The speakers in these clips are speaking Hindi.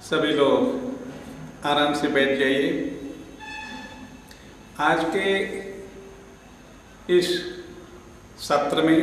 सभी लोग आराम से बैठ जाइए। आज के इस सत्र में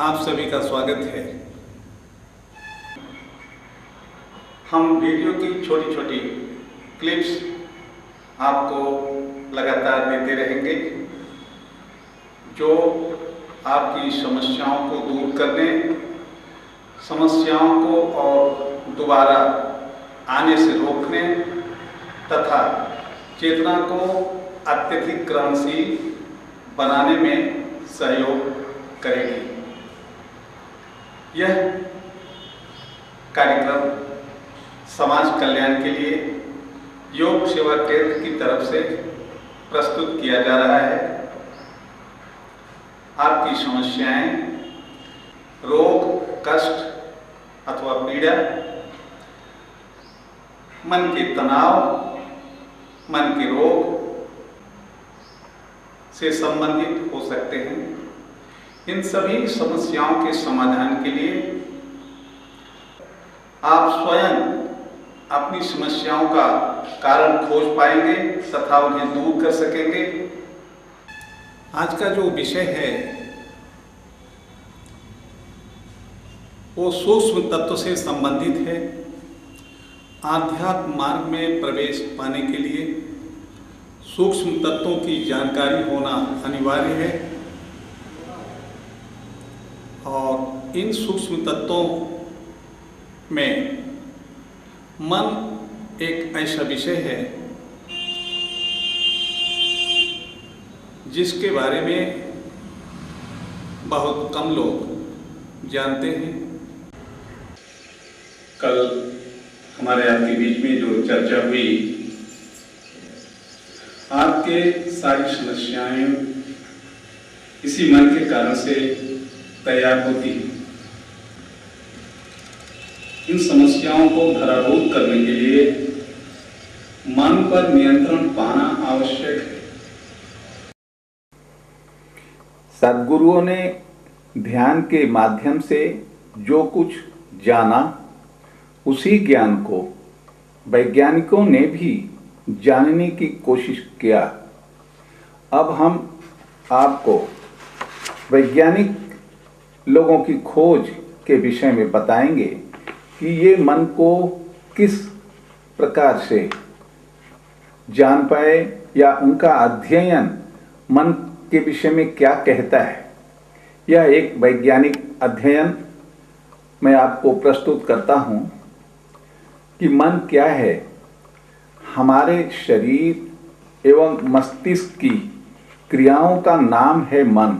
आप सभी का स्वागत है। हम वीडियो की छोटी छोटी क्लिप्स आपको लगातार देते रहेंगे जो आपकी समस्याओं को दूर करने, समस्याओं को और दोबारा आने से रोकने तथा चेतना को अत्यधिक ग्रहणशील बनाने में सहयोग करेगी। यह कार्यक्रम समाज कल्याण के लिए योग सेवा केंद्र की तरफ से प्रस्तुत किया जा रहा है। आपकी समस्याएं, रोग, कष्ट अथवा पीड़ा, मन के तनाव, मन के रोग से संबंधित हो सकते हैं। इन सभी समस्याओं के समाधान के लिए आप स्वयं अपनी समस्याओं का कारण खोज पाएंगे तथा उन्हें दूर कर सकेंगे। आज का जो विषय है वो सूक्ष्म तत्व से संबंधित है। आध्यात्म मार्ग में प्रवेश पाने के लिए सूक्ष्म तत्वों की जानकारी होना अनिवार्य है और इन सूक्ष्म तत्वों में मन एक ऐसा विषय है जिसके बारे में बहुत कम लोग जानते हैं। कल हमारे आपके बीच में जो चर्चा हुई, आपके सारी समस्याएं इसी मन के कारण से तैयार होती हैं। इन समस्याओं को धरारोप करने के लिए मन पर नियंत्रण पाना आवश्यक है। सद्गुरुओं ने ध्यान के माध्यम से जो कुछ जाना, उसी ज्ञान को वैज्ञानिकों ने भी जानने की कोशिश किया। अब हम आपको वैज्ञानिक लोगों की खोज के विषय में बताएंगे कि ये मन को किस प्रकार से जान पाए या उनका अध्ययन मन के विषय में क्या कहता है। यह एक वैज्ञानिक अध्ययन मैं आपको प्रस्तुत करता हूँ कि मन क्या है। हमारे शरीर एवं मस्तिष्क की क्रियाओं का नाम है मन।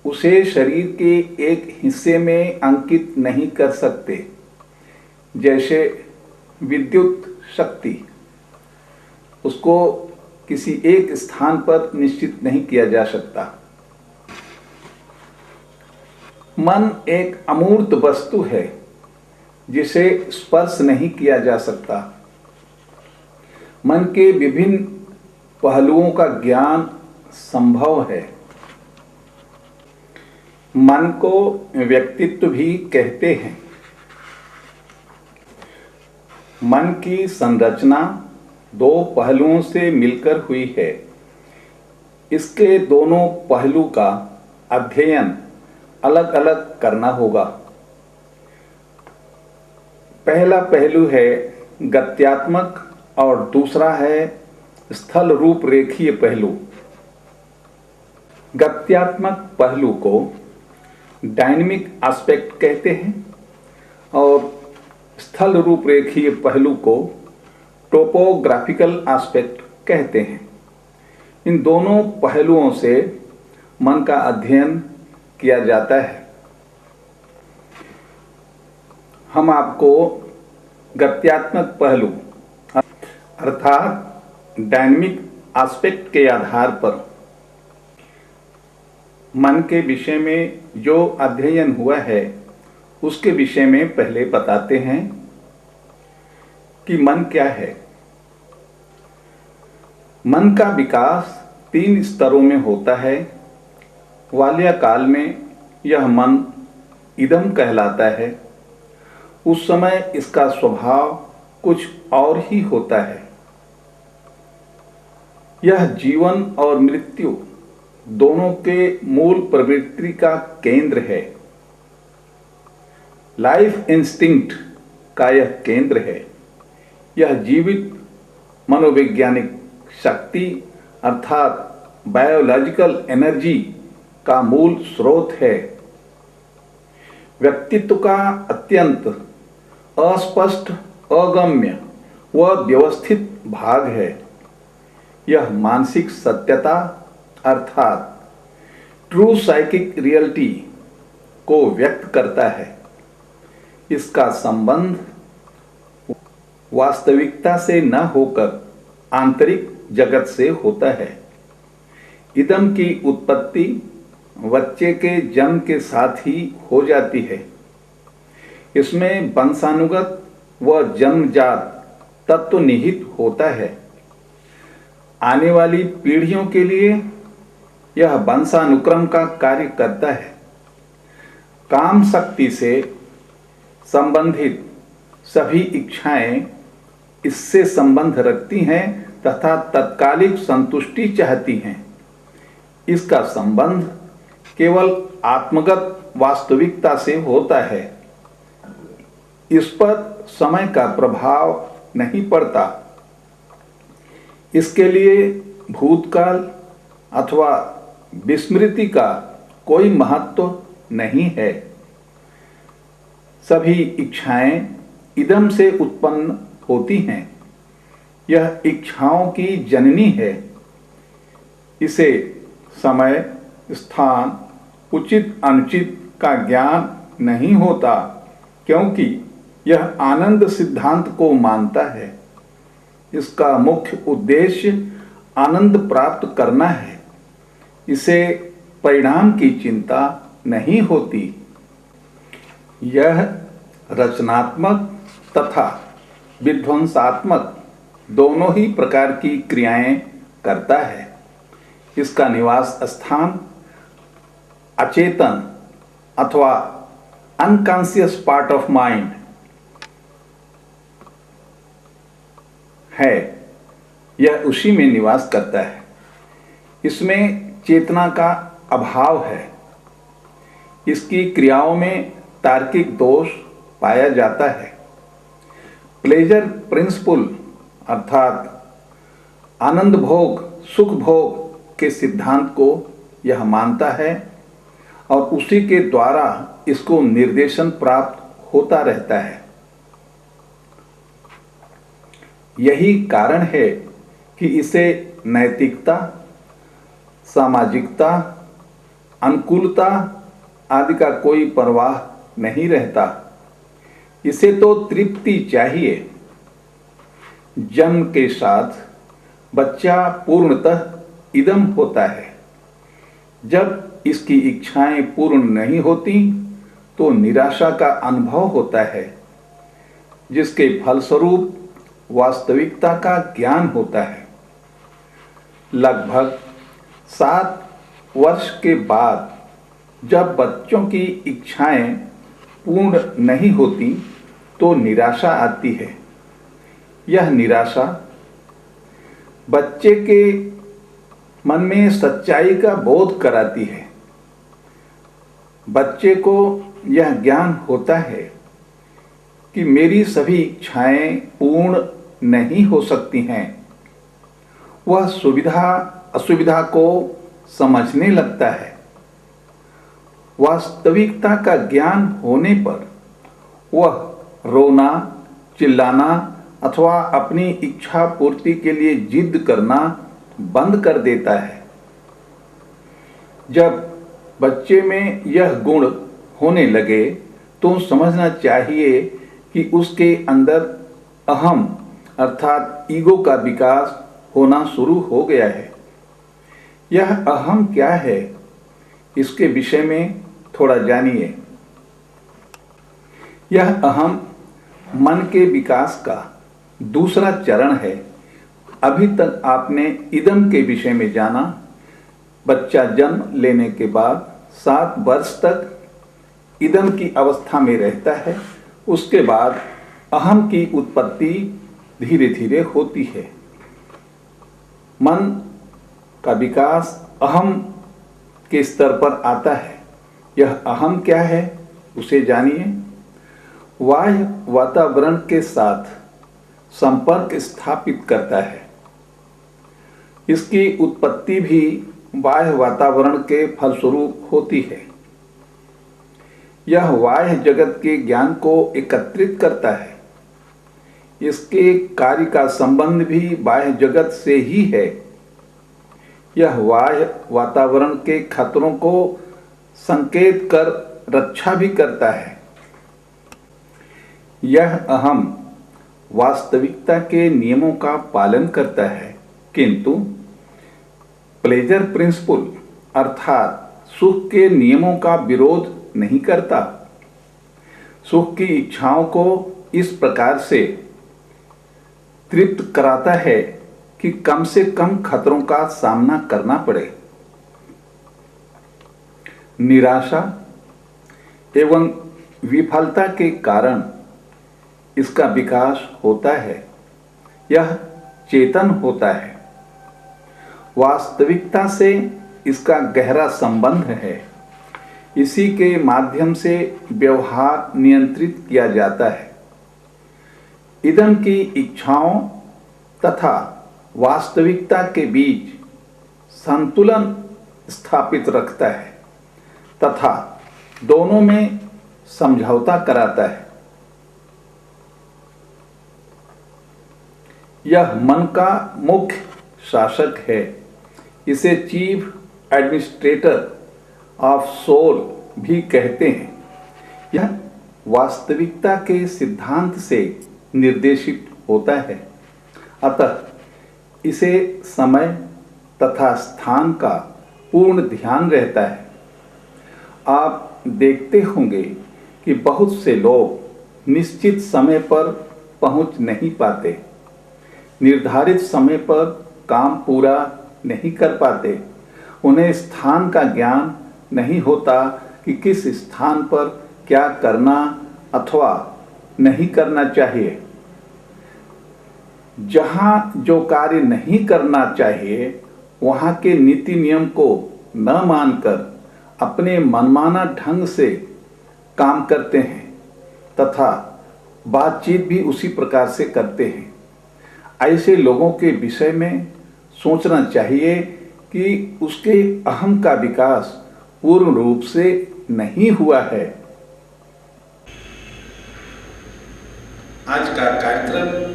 उसे शरीर के एक हिस्से में अंकित नहीं कर सकते, जैसे विद्युत शक्ति। उसको किसी एक स्थान पर निश्चित नहीं किया जा सकता। मन एक अमूर्त वस्तु है जिसे स्पर्श नहीं किया जा सकता। मन के विभिन्न पहलुओं का ज्ञान संभव है। मन को व्यक्तित्व भी कहते हैं। मन की संरचना दो पहलुओं से मिलकर हुई है। इसके दोनों पहलू का अध्ययन अलग अलग करना होगा। पहला पहलू है गत्यात्मक और दूसरा है स्थल रूप रेखीय पहलू। गत्यात्मक पहलू को डायनेमिक एस्पेक्ट कहते हैं और स्थल रूप रेखीय पहलू को टोपोग्राफिकल एस्पेक्ट कहते हैं। इन दोनों पहलुओं से मन का अध्ययन किया जाता है। हम आपको गत्यात्मक पहलू अर्थात डायनेमिक एस्पेक्ट के आधार पर मन के विषय में जो अध्ययन हुआ है उसके विषय में पहले बताते हैं कि मन क्या है। मन का विकास 3 स्तरों में होता है। बाल्यकाल में यह मन इदम कहलाता है उस समय इसका स्वभाव कुछ और ही होता है। यह जीवन और मृत्यु दोनों के मूल प्रवृत्ति का केंद्र है। लाइफ इंस्टिंक्ट का यह केंद्र है। यह जीवित मनोवैज्ञानिक शक्ति अर्थात बायोलॉजिकल एनर्जी का मूल स्रोत है। व्यक्तित्व का अत्यंत अस्पष्ट, अगम्य व व्यवस्थित भाग है। यह मानसिक सत्यता अर्थात ट्रू साइकिक रियलिटी को व्यक्त करता है। इसका संबंध वास्तविकता से न होकर आंतरिक जगत से होता है। इदम की उत्पत्ति बच्चे के जन्म के साथ ही हो जाती है। इसमें वंशानुगत व जन्मजात तत्व निहित होता है। आने वाली पीढ़ियों के लिए यह वंशानुक्रम का कार्य करता है। काम शक्ति से संबंधित सभी इच्छाएं इससे संबंध रखती हैं तथा तत्कालिक संतुष्टि चाहती हैं। इसका संबंध केवल आत्मगत वास्तविकता से होता है। इस पर समय का प्रभाव नहीं पड़ता। इसके लिए भूतकाल अथवा विस्मृति का कोई महत्व नहीं है। सभी इच्छाएं इदम से उत्पन्न होती हैं। यह इच्छाओं की जननी है। इसे समय, स्थान, उचित अनुचित का ज्ञान नहीं होता, क्योंकि यह आनंद सिद्धांत को मानता है। इसका मुख्य उद्देश्य आनंद प्राप्त करना है। इसे परिणाम की चिंता नहीं होती। यह रचनात्मक तथा विध्वंसात्मक दोनों ही प्रकार की क्रियाएं करता है। इसका निवास स्थान अचेतन अथवा अनकॉन्शियस पार्ट ऑफ माइंड है। यह उसी में निवास करता है। इसमें चेतना का अभाव है। इसकी क्रियाओं में तार्किक दोष पाया जाता है। प्लेजर प्रिंसिपल अर्थात आनंद भोग, सुख भोग के सिद्धांत को यह मानता है और उसी के द्वारा इसको निर्देशन प्राप्त होता रहता है। यही कारण है कि इसे नैतिकता, सामाजिकता, अनुकूलता आदि का कोई परवाह नहीं रहता। इसे तो तृप्ति चाहिए। जन्म के साथ बच्चा पूर्णतः इदम होता है। जब इसकी इच्छाएं पूर्ण नहीं होती तो निराशा का अनुभव होता है, जिसके फलस्वरूप वास्तविकता का ज्ञान होता है। लगभग 7 वर्ष के बाद जब बच्चों की इच्छाएं पूर्ण नहीं होती तो निराशा आती है। यह निराशा बच्चे के मन में सच्चाई का बोध कराती है। बच्चे को यह ज्ञान होता है कि मेरी सभी इच्छाएं पूर्ण नहीं हो सकती हैं। वह सुविधा असुविधा को समझने लगता है। वास्तविकता का ज्ञान होने पर वह रोना, चिल्लाना अथवा अपनी इच्छा पूर्ति के लिए जिद करना बंद कर देता है। जब बच्चे में यह गुण होने लगे तो समझना चाहिए कि उसके अंदर अहम अर्थात ईगो का विकास होना शुरू हो गया है। यह अहम क्या है, इसके विषय में थोड़ा जानिए। यह अहम मन के विकास का दूसरा चरण है। अभी तक आपने इदम के विषय में जाना। बच्चा जन्म लेने के बाद 7 वर्ष तक इदम की अवस्था में रहता है। उसके बाद अहम की उत्पत्ति धीरे धीरे होती है। मन का विकास अहम के स्तर पर आता है। यह अहम क्या है उसे जानिए। बाह्य वातावरण के साथ संपर्क स्थापित करता है। इसकी उत्पत्ति भी बाह्य वातावरण के फलस्वरूप होती है। यह बाह्य जगत के ज्ञान को एकत्रित करता है। इसके कार्य का संबंध भी बाह्य जगत से ही है। यह बाह्य वातावरण के खतरों को संकेत कर रक्षा भी करता है। यह अहम वास्तविकता के नियमों का पालन करता है, किंतु प्लेजर प्रिंसिपल अर्थात सुख के नियमों का विरोध नहीं करता। सुख की इच्छाओं को इस प्रकार से तृप्त कराता है कि कम से कम खतरों का सामना करना पड़े। निराशा एवं विफलता के कारण इसका विकास होता है। यह चेतन होता है। वास्तविकता से इसका गहरा संबंध है। इसी के माध्यम से व्यवहार नियंत्रित किया जाता है। इदम की इच्छाओं तथा वास्तविकता के बीच संतुलन स्थापित रखता है तथा दोनों में समझौता कराता है। यह मन का मुख्य शासक है। इसे चीफ एडमिनिस्ट्रेटर ऑफ सोल भी कहते हैं। यह वास्तविकता के सिद्धांत से निर्देशित होता है। अतः इसे समय तथा स्थान का पूर्ण ध्यान रहता है। आप देखते होंगे कि बहुत से लोग निश्चित समय पर पहुंच नहीं पाते, निर्धारित समय पर काम पूरा नहीं कर पाते। उन्हें स्थान का ज्ञान नहीं होता कि किस स्थान पर क्या करना अथवा नहीं करना चाहिए। जहाँ जो कार्य नहीं करना चाहिए वहाँ के नीति नियम को न मानकर अपने मनमाना ढंग से काम करते हैं तथा बातचीत भी उसी प्रकार से करते हैं। ऐसे लोगों के विषय में सोचना चाहिए कि उसके अहम का विकास पूर्ण रूप से नहीं हुआ है। आज का कार्यक्रम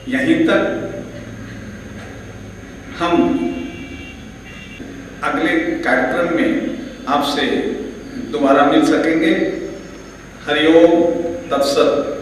यहीं तक। हम अगले कार्यक्रम में आपसे दोबारा मिल सकेंगे। हरिओम तत्सत।